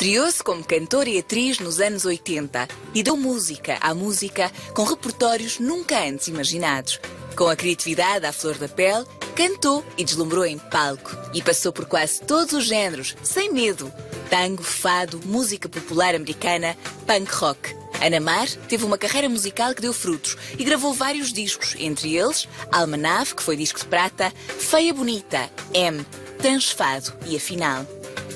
Estreou-se como cantora e atriz nos anos 80 e deu música à música com repertórios nunca antes imaginados. Com a criatividade à flor da pele, cantou e deslumbrou em palco e passou por quase todos os géneros, sem medo. Tango, fado, música popular americana, punk rock. Ana Mar teve uma carreira musical que deu frutos e gravou vários discos, entre eles Almanave, que foi disco de prata, Feia Bonita, M, Transfado e Afinal.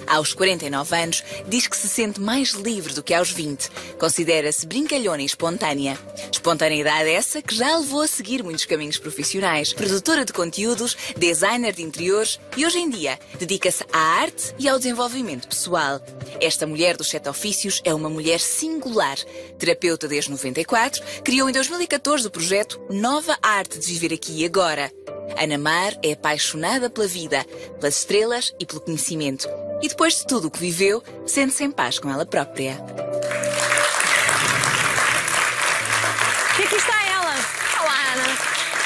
Aos 49 anos, diz que se sente mais livre do que aos 20. Considera-se brincalhona e espontânea. Espontaneidade essa que já a levou a seguir muitos caminhos profissionais. Produtora de conteúdos, designer de interiores e, hoje em dia, dedica-se à arte e ao desenvolvimento pessoal. Esta mulher dos 7 ofícios é uma mulher singular. Terapeuta desde 94, criou em 2014 o projeto Nova Arte de Viver Aqui e Agora. Ana Mar é apaixonada pela vida, pelas estrelas e pelo conhecimento. E depois de tudo o que viveu, sente-se em paz com ela própria. E aqui está ela. Olá, Ana.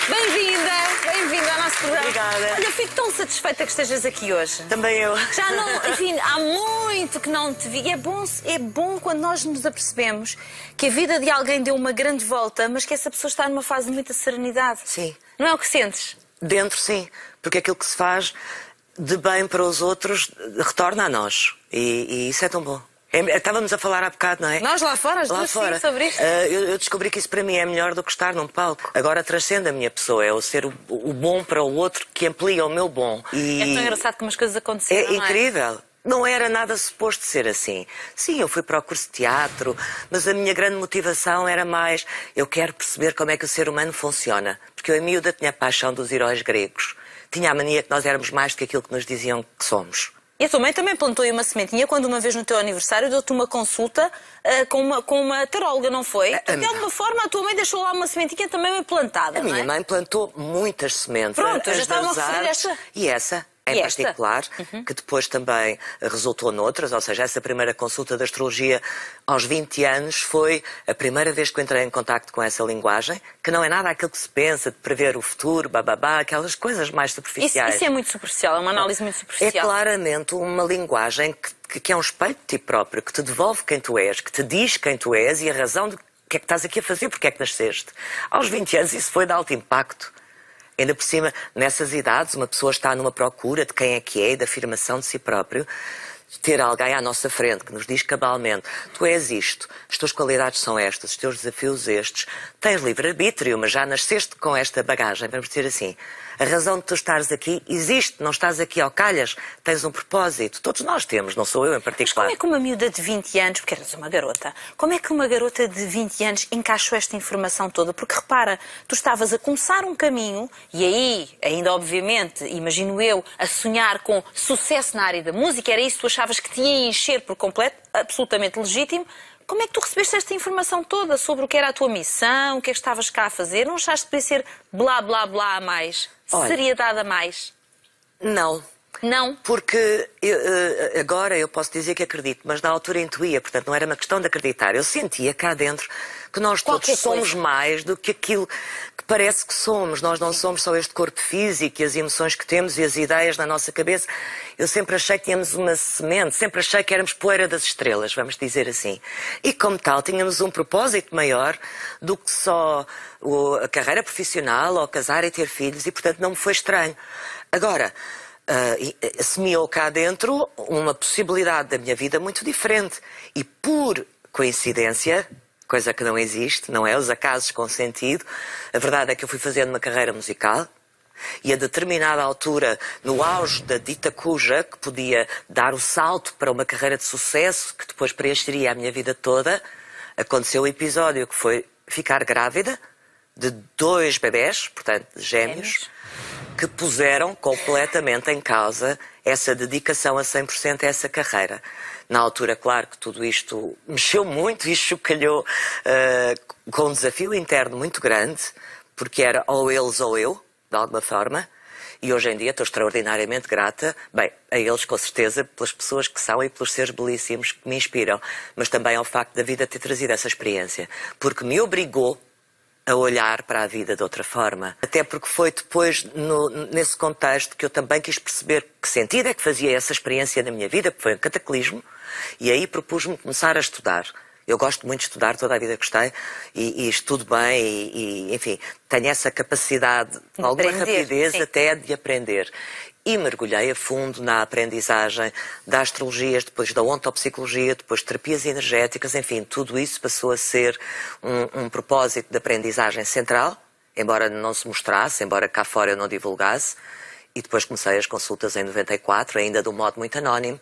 Bem-vinda ao nosso programa. Obrigada. Olha, eu fico tão satisfeita que estejas aqui hoje. Também eu. Já não, enfim, há muito que não te vi. E é bom quando nós nos apercebemos que a vida de alguém deu uma grande volta, mas que essa pessoa está numa fase de muita serenidade. Sim. Não é o que sentes? Dentro, sim. Porque aquilo que se faz de bem para os outros retorna a nós. E isso é tom bom. Estávamos a falar há bocado, não é? Nós lá fora, as duas, sim, sobre isto. Eu descobri que isso para mim é melhor do que estar num palco. Agora transcende a minha pessoa, é o ser o bom para o outro que amplia o meu bom. E é tão engraçado como as coisas aconteceram, É incrível. Não era nada suposto ser assim. Sim, eu fui para o curso de teatro, mas a minha grande motivação era mais eu quero perceber como é que o ser humano funciona. Porque eu, em miúda, tinha a paixão dos heróis gregos. Tinha a mania que nós éramos mais do que aquilo que nos diziam que somos. E a tua mãe também plantou aí uma sementinha quando uma vez no teu aniversário deu-te uma consulta com uma taróloga, não foi? De alguma forma a tua mãe deixou lá uma sementinha também bem plantada, não é? A minha mãe plantou muitas sementes. Pronto, já estava a referir esta. E essa, em particular, que depois também resultou noutras, ou seja, essa primeira consulta de astrologia aos 20 anos foi a primeira vez que eu entrei em contacto com essa linguagem, que não é nada aquilo que se pensa de prever o futuro, bababá, aquelas coisas mais superficiais. Isso é muito superficial, é uma análise muito superficial. É claramente uma linguagem que é um espelho de ti próprio, que te devolve quem tu és, que te diz quem tu és e a razão de o que é que estás aqui a fazer, porque é que nasceste. Aos 20 anos isso foi de alto impacto. Ainda por cima, nessas idades, uma pessoa está numa procura de quem é que é e da afirmação de si próprio. Ter alguém à nossa frente que nos diz cabalmente tu és isto, as tuas qualidades são estas, os teus desafios estes, tens livre-arbítrio, mas já nasceste com esta bagagem, vamos dizer assim. A razão de tu estares aqui existe, não estás aqui ao calhas, tens um propósito. Todos nós temos, não sou eu em particular. Mas como é que uma miúda de 20 anos, porque eras uma garota, como é que uma garota de 20 anos encaixou esta informação toda? Porque repara, tu estavas a começar um caminho e aí, ainda obviamente, imagino eu, a sonhar com sucesso na área da música, era isso que tu achavas que te ia encher por completo, absolutamente legítimo. Como é que tu recebeste esta informação toda sobre o que era a tua missão, o que é que estavas cá a fazer? Não achaste que podia ser blá blá blá a mais? Olha, seriedade a mais? Não. Não? Porque agora eu posso dizer que acredito, mas na altura intuía, portanto não era uma questão de acreditar. Eu sentia cá dentro que nós todos somos mais do que aquilo que parece que somos. Nós não somos só este corpo físico e as emoções que temos e as ideias na nossa cabeça. Eu sempre achei que tínhamos uma semente, sempre achei que éramos poeira das estrelas, vamos dizer assim. E como tal, tínhamos um propósito maior do que só a carreira profissional ou casar e ter filhos e, portanto, não me foi estranho. Agora, semeou cá dentro uma possibilidade da minha vida muito diferente. E por coincidência, coisa que não existe, não é? Os acasos com sentido, a verdade é que eu fui fazendo uma carreira musical e a determinada altura, no auge da dita cuja, que podia dar o salto para uma carreira de sucesso, que depois preencheria a minha vida toda, aconteceu o episódio que foi ficar grávida de 2 bebés, portanto, gêmeos, que puseram completamente em causa essa dedicação a 100% a essa carreira. Na altura, claro que tudo isto mexeu muito e chocalhou com um desafio interno muito grande, porque era ou eles ou eu, de alguma forma, e hoje em dia estou extraordinariamente grata, bem, a eles com certeza, pelas pessoas que são e pelos seres belíssimos que me inspiram, mas também ao facto da vida ter trazido essa experiência, porque me obrigou a olhar para a vida de outra forma. Até porque foi depois, nesse contexto, que eu também quis perceber que sentido é que fazia essa experiência na minha vida, que foi um cataclismo, e aí propus-me começar a estudar. Eu gosto muito de estudar, toda a vida gostei, e estudo bem, e enfim, tenho essa capacidade, alguma rapidez até de aprender. E mergulhei a fundo na aprendizagem da astrologia, depois da ontopsicologia, depois de terapias energéticas, enfim, tudo isso passou a ser um propósito de aprendizagem central, embora não se mostrasse, embora cá fora eu não divulgasse. E depois comecei as consultas em 94, ainda de um modo muito anónimo,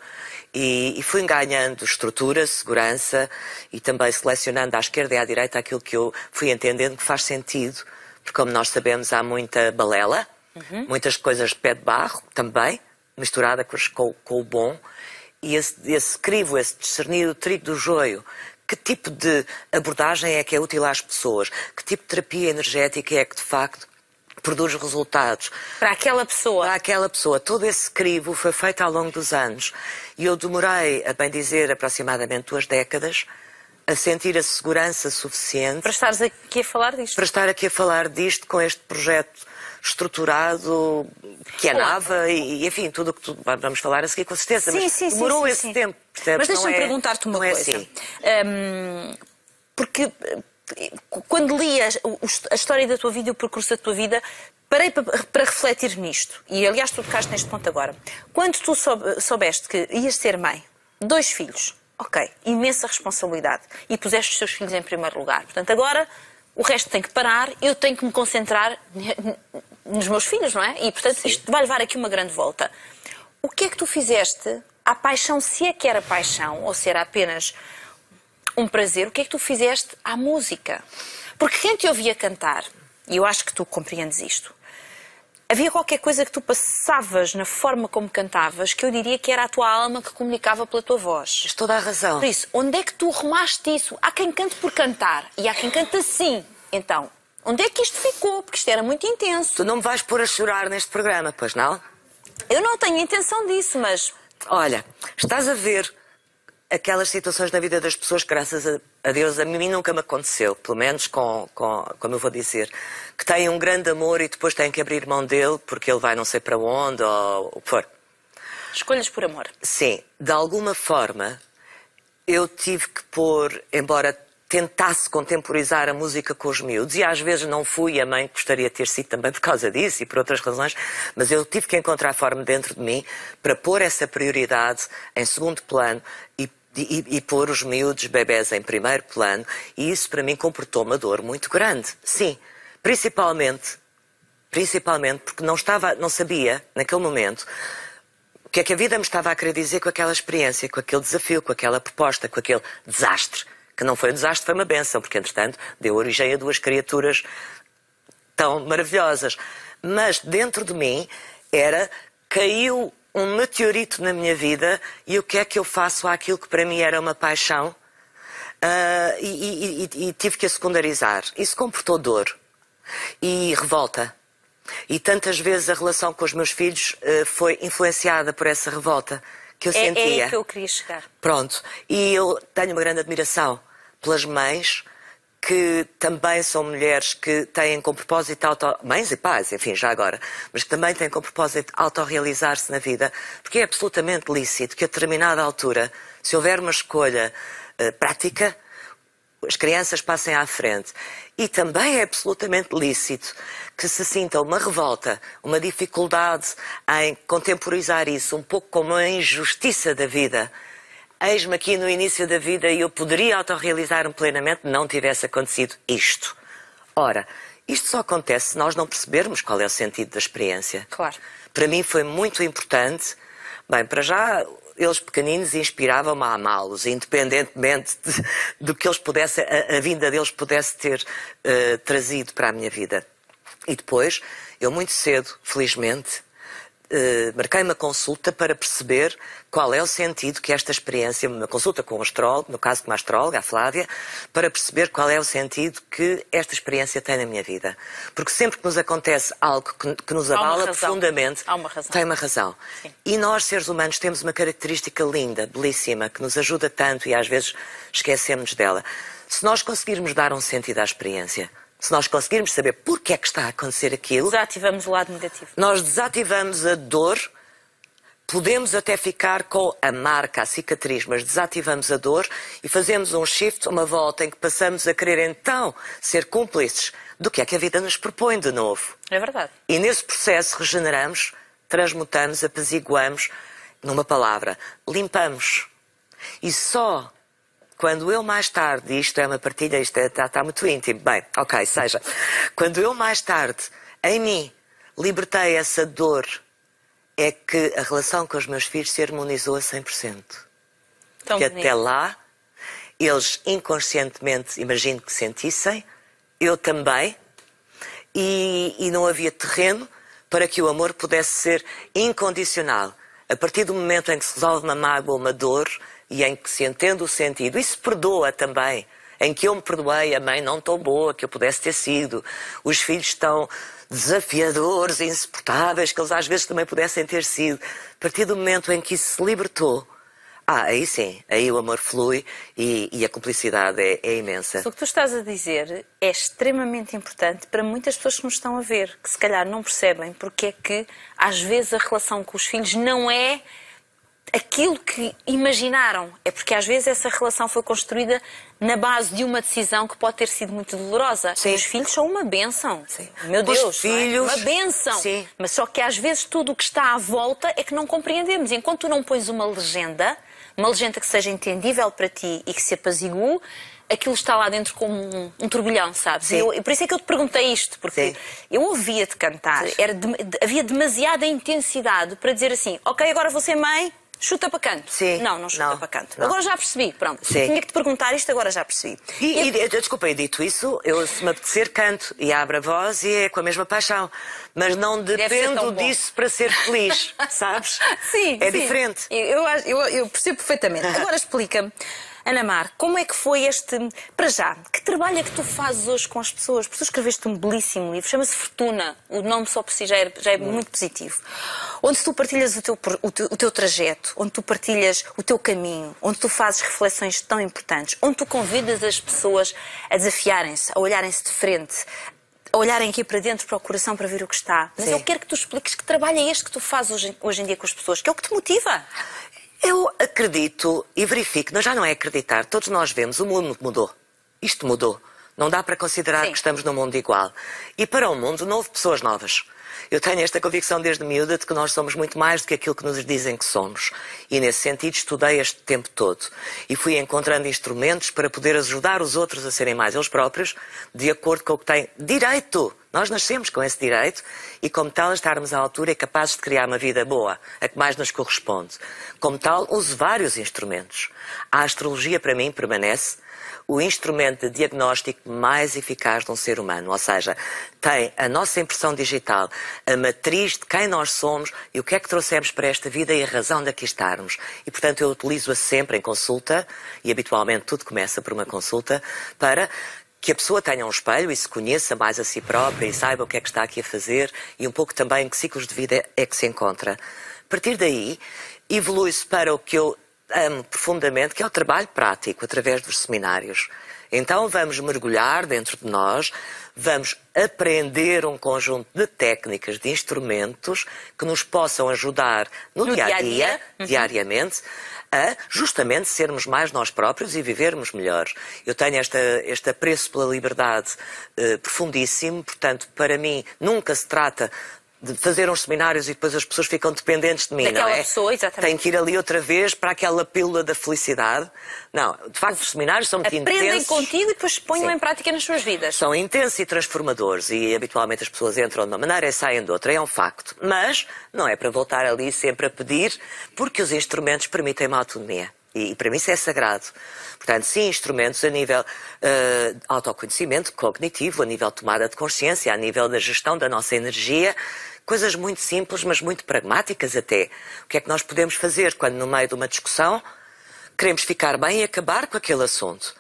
e fui ganhando estrutura, segurança e também selecionando à esquerda e à direita aquilo que eu fui entendendo que faz sentido, porque como nós sabemos há muita balela, muitas coisas de pé de barro também, misturada com o bom, e esse crivo, esse discernir o trigo do joio. Que tipo de abordagem é que é útil às pessoas? Que tipo de terapia energética é que de facto produz resultados? Para aquela pessoa. Para aquela pessoa. Todo esse crivo foi feito ao longo dos anos. E eu demorei, a bem dizer, aproximadamente 2 décadas, a sentir a segurança suficiente... Para estares aqui a falar disto. Para estar aqui a falar disto com este projeto estruturado, que é Nava, e enfim, tudo o que vamos falar a seguir com certeza. Sim, demorou esse tempo. Mas deixa-me perguntar-te uma coisa. Assim. Porque... Quando li a história da tua vida e o percurso da tua vida, parei para refletir nisto. E, aliás, tu tocaste neste ponto agora. Quando tu soubeste que ias ser mãe, 2 filhos, ok, imensa responsabilidade, e puseste os teus filhos em primeiro lugar. Portanto, agora, o resto tem que parar, eu tenho que me concentrar nos meus filhos, não é? E, portanto, isto vai levar aqui uma grande volta. O que é que tu fizeste à paixão, se é que era paixão, ou se era apenas... um prazer, o que é que tu fizeste à música? Porque quem te ouvia cantar, e eu acho que tu compreendes isto, havia qualquer coisa que tu passavas na forma como cantavas que eu diria que era a tua alma que comunicava pela tua voz. Tens toda a razão. Por isso, onde é que tu arrumaste isso? Há quem cante por cantar e há quem cante assim. Então, onde é que isto ficou? Porque isto era muito intenso. Tu não me vais pôr a chorar neste programa, pois não? Eu não tenho intenção disso, mas... Olha, estás a ver... aquelas situações na vida das pessoas, graças a Deus, a mim nunca me aconteceu, pelo menos como eu vou dizer, que têm um grande amor e depois têm que abrir mão dele porque ele vai não sei para onde ou o que for. Escolhas por amor. Sim, de alguma forma eu tive que pôr, embora tentasse contemporizar a música com os miúdos, e às vezes não fui a mãe que gostaria de ter sido também por causa disso e por outras razões, mas eu tive que encontrar forma dentro de mim para pôr essa prioridade em segundo plano e pôr os miúdos, bebés, em primeiro plano, e isso para mim comportou uma dor muito grande. Sim, principalmente porque não sabia, naquele momento, o que é que a vida me estava a querer dizer com aquela experiência, com aquele desafio, com aquela proposta, com aquele desastre. Que não foi um desastre, foi uma bênção, porque entretanto deu origem a 2 criaturas tão maravilhosas. Mas dentro de mim caiu um meteorito na minha vida, e o que é que eu faço àquilo que para mim era uma paixão, e tive que a secundarizar. Isso comportou dor e revolta. E tantas vezes a relação com os meus filhos foi influenciada por essa revolta que eu sentia. É aí que eu queria chegar. Pronto. E eu tenho uma grande admiração pelas mães que também são mulheres que têm com propósito mães e pais, enfim, já agora, mas que também têm com propósito autorrealizar-se na vida, porque é absolutamente lícito que a determinada altura, se houver uma escolha prática, as crianças passem à frente. E também é absolutamente lícito que se sinta uma revolta, uma dificuldade em contemporizar isso, um pouco como a injustiça da vida. Eis-me aqui no início da vida e eu poderia autorrealizar-me plenamente, não tivesse acontecido isto. Ora, isto só acontece se nós não percebermos qual é o sentido da experiência. Claro. Para mim foi muito importante. Bem, para já, eles pequeninos inspiravam-me a amá-los, independentemente do que eles pudessem, a vinda deles pudesse ter trazido para a minha vida. E depois, eu muito cedo, felizmente, marquei uma consulta para perceber qual é o sentido que esta experiência, uma consulta com um astrólogo, no caso com uma astróloga, a Flávia, para perceber qual é o sentido que esta experiência tem na minha vida. Porque sempre que nos acontece algo que nos abala profundamente, tem uma razão. Sim. E nós, seres humanos, temos uma característica linda, belíssima, que nos ajuda tanto e às vezes esquecemos dela. Se nós conseguirmos dar um sentido à experiência, se nós conseguirmos saber porque é que está a acontecer aquilo, desativamos o lado negativo. Nós desativamos a dor, podemos até ficar com a marca, a cicatriz, mas desativamos a dor e fazemos um shift, uma volta em que passamos a querer então ser cúmplices do que é que a vida nos propõe de novo. É verdade. E nesse processo regeneramos, transmutamos, apaziguamos, numa palavra, limpamos. E só quando eu mais tarde, isto é uma partilha, isto está muito íntimo, bem, ok, seja, quando eu mais tarde, em mim, libertei essa dor, é que a relação com os meus filhos se harmonizou a 100%. Tão que bonito. até lá, eles inconscientemente, imagino que sentissem, eu também, e não havia terreno para que o amor pudesse ser incondicional. A partir do momento em que se resolve uma mágoa, uma dor, e em que se entende o sentido, e se perdoa também, em que eu me perdoei, a mãe não tão boa que eu pudesse ter sido, os filhos tão desafiadores, insuportáveis, que eles às vezes também pudessem ter sido. A partir do momento em que isso se libertou, aí sim, aí o amor flui e a cumplicidade é imensa. O que tu estás a dizer é extremamente importante para muitas pessoas que nos estão a ver, que se calhar não percebem porque é que às vezes a relação com os filhos não é aquilo que imaginaram. É porque às vezes essa relação foi construída na base de uma decisão que pode ter sido muito dolorosa. Sim. E os filhos são uma bênção. Sim. Meu Deus, Os filhos... uma bênção. Sim. Mas só que às vezes tudo o que está à volta é que não compreendemos. Enquanto tu não pões uma legenda que seja entendível para ti e que se apazigue, aquilo está lá dentro como um turbilhão, sabes? E por isso é que eu te perguntei isto, porque Sim. eu ouvia-te cantar, havia demasiada intensidade para dizer assim, ok, agora vou ser mãe, chuta para canto. Sim. Não chuta Não. para canto. Não. Agora já percebi, pronto. Sim. Tinha que te perguntar isto, agora já percebi. Desculpa, e dito isso, eu se me apetecer canto e abro a voz e é com a mesma paixão. Mas não ser tão dependo bom. disso para ser feliz, sabes? Sim, É sim. diferente. Eu percebo perfeitamente. Agora explica-me, Ana Mar, como é que foi este... Para já, que trabalho é que tu fazes hoje com as pessoas? Porque tu escreveste um belíssimo livro, chama-se Fortuna. O nome só por si já é muito positivo. Onde tu partilhas o teu trajeto, onde tu partilhas o teu caminho, onde tu fazes reflexões tão importantes, onde tu convidas as pessoas a desafiarem-se, a olharem-se de frente, a olharem aqui para dentro, para o coração, para ver o que está. Mas Sim. eu quero que tu expliques que trabalho é este que tu fazes hoje em dia com as pessoas, que é o que te motiva. Eu acredito e verifico, mas já não é acreditar, todos nós vemos, o mundo mudou. Isto mudou. Não dá para considerar Sim. que estamos num mundo igual. E para o mundo não houve pessoas novas. Eu tenho esta convicção desde miúda de que nós somos muito mais do que aquilo que nos dizem que somos. E nesse sentido estudei este tempo todo. E fui encontrando instrumentos para poder ajudar os outros a serem mais eles próprios, de acordo com o que têm direito. Nós nascemos com esse direito e, como tal, estarmos à altura e capazes de criar uma vida boa, a que mais nos corresponde. Como tal, uso vários instrumentos. A astrologia, para mim, permanece o instrumento de diagnóstico mais eficaz de um ser humano. Ou seja, tem a nossa impressão digital, a matriz de quem nós somos e o que é que trouxemos para esta vida e a razão de aqui estarmos. E, portanto, eu utilizo-a sempre em consulta, e habitualmente tudo começa por uma consulta, para que a pessoa tenha um espelho e se conheça mais a si própria e saiba o que é que está aqui a fazer e um pouco também em que ciclos de vida é que se encontra. A partir daí, evolui-se para o que eu amo profundamente, que é o trabalho prático, através dos seminários. Então vamos mergulhar dentro de nós, vamos aprender um conjunto de técnicas, de instrumentos que nos possam ajudar no dia-a-dia, diariamente, a justamente sermos mais nós próprios e vivermos melhor. Eu tenho este apreço pela liberdade profundíssimo, portanto, para mim, nunca se trata de fazer uns seminários e depois as pessoas ficam dependentes de mim, daquela não é? pessoa, exatamente. Tenho que ir ali outra vez para aquela pílula da felicidade. Não, de facto, os seminários são muito intensos. Aprendem contigo e depois ponham em prática nas suas vidas. São intensos e transformadores e habitualmente as pessoas entram de uma maneira e saem de outra, é um facto. Mas não é para voltar ali sempre a pedir, porque os instrumentos permitem uma autonomia. E para mim isso é sagrado. Portanto, sim, instrumentos a nível autoconhecimento cognitivo, a nível de tomada de consciência, a nível da gestão da nossa energia, coisas muito simples, mas muito pragmáticas até. O que é que nós podemos fazer quando no meio de uma discussão queremos ficar bem e acabar com aquele assunto?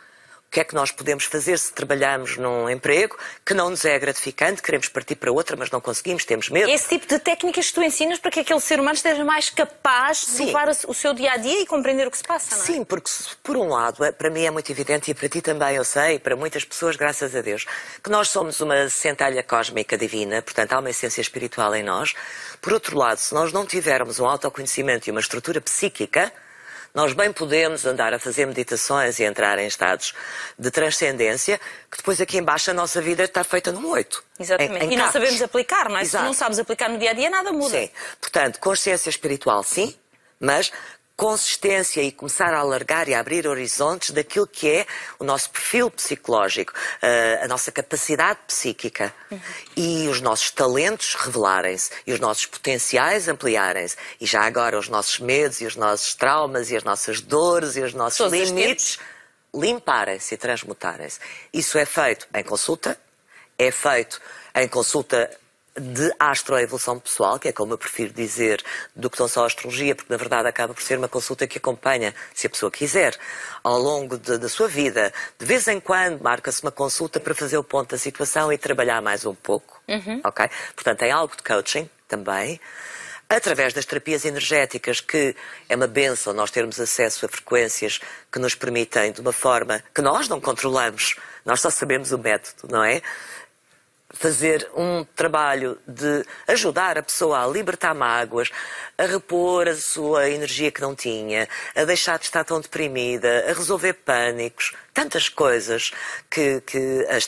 que é que nós podemos fazer se trabalhamos num emprego que não nos é gratificante, queremos partir para outra, mas não conseguimos, temos medo. Esse tipo de técnicas que tu ensinas para que aquele ser humano esteja mais capaz de levar o seu dia-a-dia e compreender o que se passa, não é? Sim, porque por um lado, para mim é muito evidente, e para ti também eu sei, e para muitas pessoas, graças a Deus, que nós somos uma centelha cósmica divina, portanto há uma essência espiritual em nós. Por outro lado, se nós não tivermos um autoconhecimento e uma estrutura psíquica, nós bem podemos andar a fazer meditações e entrar em estados de transcendência, que depois aqui embaixo a nossa vida está feita num 8. Exatamente. E não sabemos aplicar, não é? Exato. Se não sabes aplicar no dia-a-dia, nada muda. Sim. Portanto, consciência espiritual, sim, mas consistência e começar a alargar e a abrir horizontes daquilo que é o nosso perfil psicológico, a nossa capacidade psíquica e os nossos talentos revelarem-se e os nossos potenciais ampliarem-se e já agora os nossos medos e os nossos traumas e as nossas dores e os nossos limites limparem-se e transmutarem-se. Isso é feito em consulta, é feito em consulta de astroevolução pessoal, que é como eu prefiro dizer, do que não só a astrologia, porque na verdade acaba por ser uma consulta que acompanha, se a pessoa quiser, ao longo da sua vida. De vez em quando marca-se uma consulta para fazer o ponto da situação e trabalhar mais um pouco. Ok? Portanto, tem algo de coaching também. Através das terapias energéticas, que é uma bênção nós termos acesso a frequências que nos permitem, de uma forma que nós não controlamos, nós só sabemos o método, não é? Fazer um trabalho de ajudar a pessoa a libertar mágoas, a repor a sua energia que não tinha, a deixar de estar tão deprimida, a resolver pânicos, tantas coisas que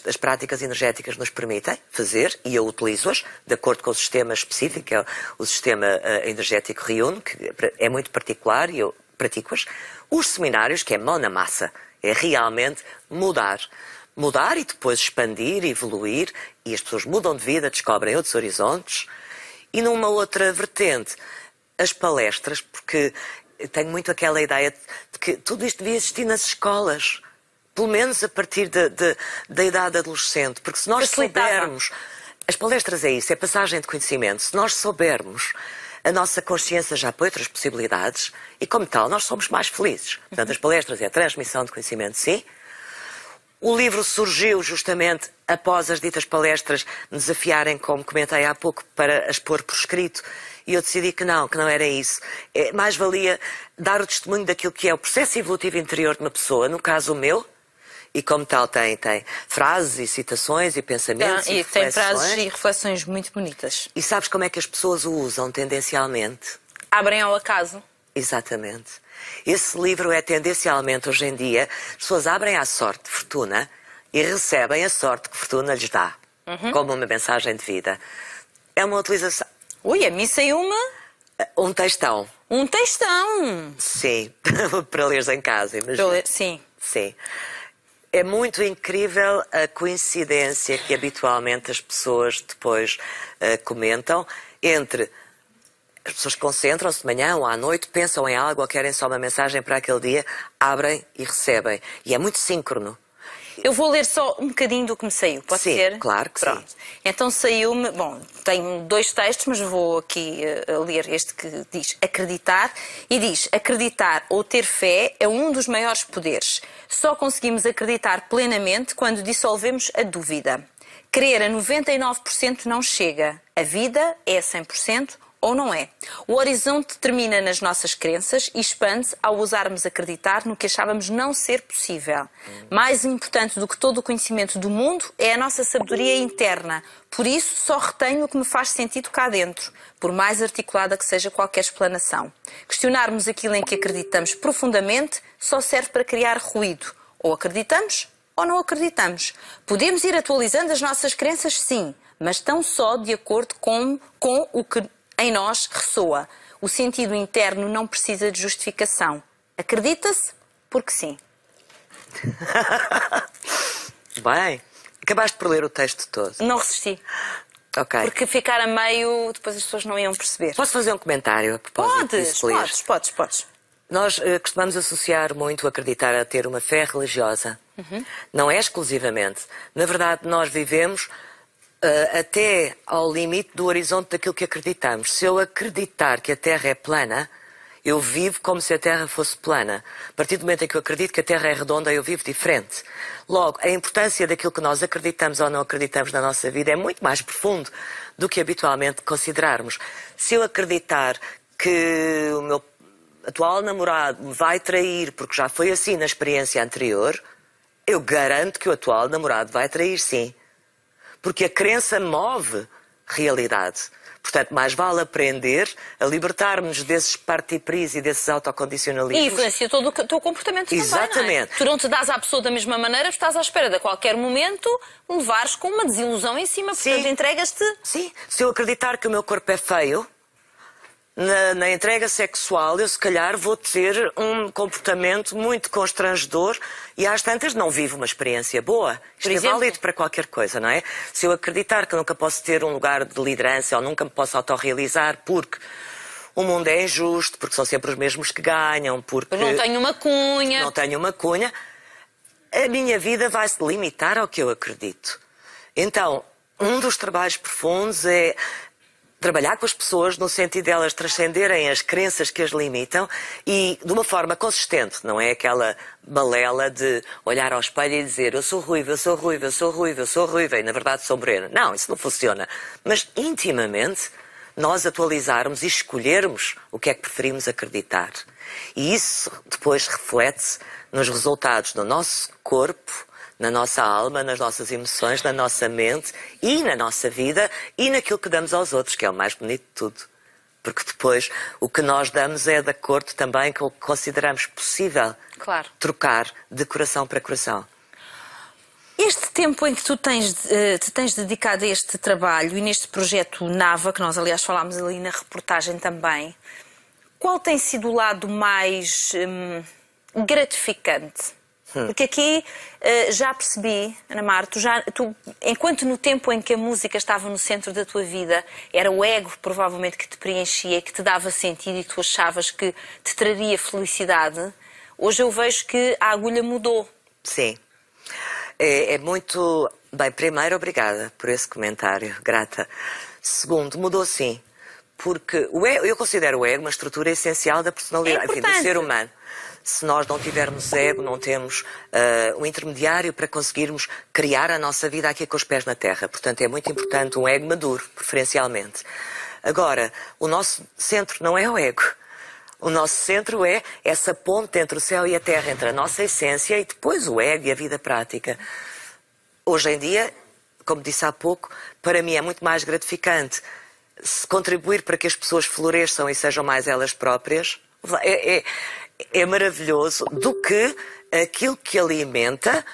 as práticas energéticas nos permitem fazer, e eu utilizo-as de acordo com o sistema específico, que é o sistema energético Ryun, que é muito particular e eu pratico-as. Os seminários, que é mão na massa, é realmente mudar e depois expandir, evoluir, e as pessoas mudam de vida, descobrem outros horizontes. E numa outra vertente, as palestras, porque eu tenho muito aquela ideia de que tudo isto devia existir nas escolas, pelo menos a partir da idade adolescente, porque se nós soubermos, as palestras é isso, é passagem de conhecimento, se nós soubermos, a nossa consciência já põe outras possibilidades, e como tal, nós somos mais felizes. Portanto, as palestras é a transmissão de conhecimento, sim. O livro surgiu justamente após as ditas palestras me desafiarem, como comentei há pouco, para as pôr por escrito. E eu decidi que não era isso. Mais valia dar o testemunho daquilo que é o processo evolutivo interior de uma pessoa, no caso o meu, e como tal tem frases e citações e pensamentos e tem frases e reflexões muito bonitas. E sabes como é que as pessoas o usam tendencialmente? Abrem ao acaso. Exatamente. Esse livro é tendencialmente, hoje em dia, as pessoas abrem à sorte, fortuna, e recebem a sorte que fortuna lhes dá, como uma mensagem de vida. É uma utilização... Ui, a mim saiu-me... Um textão. Um textão! Sim, para leres em casa, imagina. Sim. Sim. É muito incrível a coincidência que habitualmente as pessoas depois comentam entre... As pessoas concentram-se de manhã ou à noite, pensam em algo ou querem só uma mensagem para aquele dia, abrem e recebem. E é muito síncrono. Eu vou ler só um bocadinho do que me saiu, pode ser? Sim, claro que Pronto. sim. Então saiu-me, bom, tenho 2 textos, mas vou aqui ler este que diz acreditar. E diz, acreditar ou ter fé é um dos maiores poderes. Só conseguimos acreditar plenamente quando dissolvemos a dúvida. Crer a 99% não chega. A vida é a 100%. Ou não é? O horizonte termina nas nossas crenças e expande-se ao ousarmos acreditar no que achávamos não ser possível. Mais importante do que todo o conhecimento do mundo é a nossa sabedoria interna. Por isso, só retenho o que me faz sentido cá dentro, por mais articulada que seja qualquer explanação. Questionarmos aquilo em que acreditamos profundamente só serve para criar ruído. Ou acreditamos ou não acreditamos. Podemos ir atualizando as nossas crenças, sim, mas tão só de acordo com o que em nós ressoa. O sentido interno não precisa de justificação. Acredita-se porque sim. Bem, acabaste por ler o texto todo. Não resisti. Ok. Porque ficar a meio, depois as pessoas não iam perceber. Posso fazer um comentário a propósito disso? Podes. Nós costumamos associar muito acreditar a ter uma fé religiosa. Não é exclusivamente. Na verdade, nós vivemos até ao limite do horizonte daquilo que acreditamos. Se eu acreditar que a Terra é plana, Eu vivo como se a Terra fosse plana. A partir do momento em que eu acredito que a Terra é redonda, eu vivo diferente. Logo, a importância daquilo que nós acreditamos ou não acreditamos na nossa vida é muito mais profundo do que habitualmente considerarmos. Se eu acreditar que o meu atual namorado me vai trair porque já foi assim na experiência anterior, eu garanto que o atual namorado vai trair, sim. Porque a crença move realidade. Portanto, mais vale aprender a libertar-nos desses partipris e desses autocondicionalismos. E influencia todo o teu comportamento Exatamente. também, não é? Tu não te dás à pessoa da mesma maneira, estás à espera de a qualquer momento levares com uma desilusão em cima, portanto entregas-te... Sim, se eu acreditar que o meu corpo é feio, na entrega sexual eu se calhar vou ter um comportamento muito constrangedor e às tantas não vivo uma experiência boa. Isto é válido para qualquer coisa, não é? Se eu acreditar que nunca posso ter um lugar de liderança ou nunca me posso autorrealizar porque o mundo é injusto, porque são sempre os mesmos que ganham, porque... Eu não tenho uma cunha. Não tenho uma cunha. A minha vida vai se limitar ao que eu acredito. Então, um dos trabalhos profundos é trabalhar com as pessoas no sentido de elas transcenderem as crenças que as limitam e de uma forma consistente, não é aquela balela de olhar ao espelho e dizer eu sou ruiva, eu sou ruiva, eu sou ruiva, eu sou ruiva e na verdade sou morena. Não, isso não funciona. Mas intimamente nós atualizarmos e escolhermos o que é que preferimos acreditar. E isso depois reflete-se nos resultados do nosso corpo, na nossa alma, nas nossas emoções, na nossa mente e na nossa vida e naquilo que damos aos outros, que é o mais bonito de tudo. Porque depois o que nós damos é de acordo também com o que consideramos possível trocar de coração para coração. Este tempo em que tu te tens dedicado a este trabalho e neste projeto Nava, que nós aliás falámos ali na reportagem também, qual tem sido o lado mais gratificante? Porque aqui já percebi, Ana Mar, tu, enquanto no tempo em que a música estava no centro da tua vida, era o ego provavelmente que te preenchia, que te dava sentido e que tu achavas que te traria felicidade, hoje eu vejo que a agulha mudou. Sim. É muito... Bem, primeiro, obrigada por esse comentário, grata. Segundo, mudou sim. Porque eu considero o ego uma estrutura essencial da personalidade, enfim, do ser humano. Se nós não tivermos ego, não temos um intermediário para conseguirmos criar a nossa vida aqui com os pés na terra. Portanto, é muito importante um ego maduro, preferencialmente. Agora, o nosso centro não é o ego. O nosso centro é essa ponte entre o céu e a terra, entre a nossa essência e depois o ego e a vida prática. Hoje em dia, como disse há pouco, para mim é muito mais gratificante se contribuir para que as pessoas floresçam e sejam mais elas próprias. É maravilhoso do que aquilo que alimenta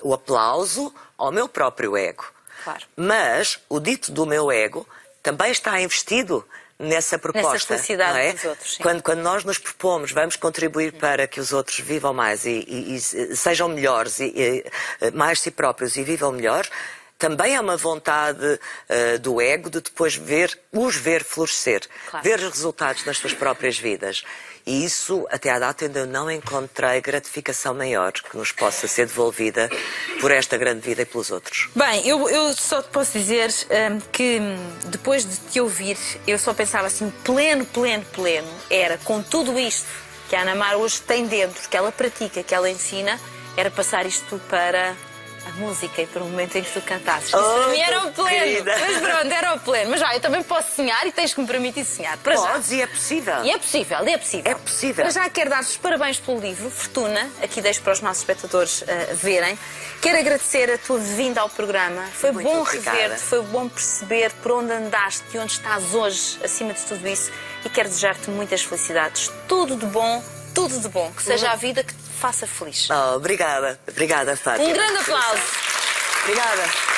o aplauso ao meu próprio ego. Claro. Mas o dito do meu ego também está investido nessa proposta. Nessa felicidade não é? dos outros. Sim. Quando nós nos propomos, vamos contribuir para que os outros vivam mais e sejam melhores, mais si próprios e vivam melhor, também é uma vontade do ego de depois os ver florescer, ver os resultados nas suas próprias vidas. E isso, até à data, ainda não encontrei gratificação maior que nos possa ser devolvida por esta grande vida e pelos outros. Bem, eu só te posso dizer que depois de te ouvir, eu só pensava assim, pleno, era com tudo isto que a Ana Mar hoje tem dentro, que ela pratica, que ela ensina, era passar isto para a música e para o momento em que tu cantasses. Isso para mim era o pleno. Querida. Mas pronto, era o pleno. Mas já, eu também posso sonhar e tens que me permitir sonhar. Para Podes já. E é possível. E é possível. É possível. Para já quero dar-vos parabéns pelo livro, Fortuna. Aqui deixo para os nossos espectadores verem. Quero agradecer a tua vinda ao programa. Foi muito bom obrigada. rever-te, foi bom perceber por onde andaste e onde estás hoje, acima de tudo isso. E quero desejar-te muitas felicidades. Tudo de bom, tudo de bom. Que seja a vida que te faça feliz. Obrigada. Obrigada, Fátima. Um grande aplauso. Obrigada.